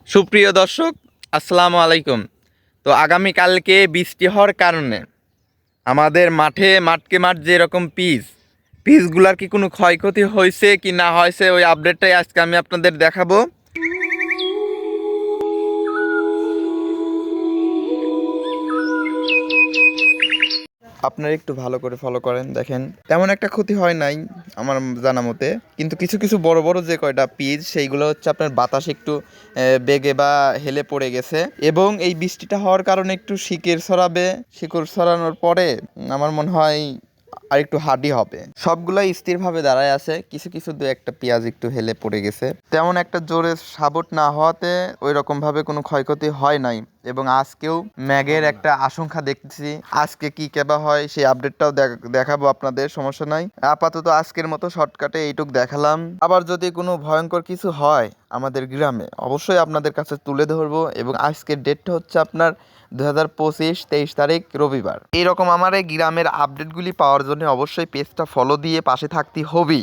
সুপ্রিয় দর্শক, আসসালামু আলাইকুম। তো আগামীকালকে বৃষ্টি হওয়ার কারণে আমাদের মাঠকে মাঠ যেরকম পিচগুলার কি কোনো ক্ষয়ক্ষতি হয়েছে কি না হয়েছে ওই আপডেটটাই আজকে আমি আপনাদের দেখাবো। আপনারা একটু ভালো করে ফলো করেন, দেখেন তেমন একটা ক্ষতি হয় নাই আমার জানা মতে, কিন্তু কিছু কিছু বড় বড় যে কয়টা পিচ সেইগুলো হচ্ছে আপনার বাতাসে একটু বেগে বা হেলে পড়ে গেছে, এবং এই বৃষ্টিটা হওয়ার কারণে একটু শিকড় ছড়ানোর পরে আমার মনে হয় আর একটু হার্ডি হবে। সবগুলাই স্থিরভাবে দাঁড়ায় আছে, কিছু কিছু দু একটা পেঁয়াজ একটু হেলে পড়ে গেছে। তেমন একটা জোরে সাবট না হওয়াতে ওই রকম ভাবে কোনো ক্ষয়ক্ষতি হয় নাই, এবং আজকেও ম্যাগের একটা আশঙ্কা দেখতেছি। আজকে কি কেবা হয় সেই আপডেটটাও দেখাবো আপনাদের, সমস্যা নাই। আপাতত আজকের মতো শর্টকাটে এইটুক দেখালাম। আবার যদি কোনো ভয়ঙ্কর কিছু হয় আমাদের গ্রামে অবশ্যই আপনাদের কাছে তুলে ধরবো। এবং আজকের ডেটটা হচ্ছে আপনার 2025 23 তারিখ রবিবার। এইরকম আমার এই গ্রামের আপডেটগুলি পাওয়ার জন্য অবশ্যই পেজটা ফলো দিয়ে পাশে থাকতে হবেই।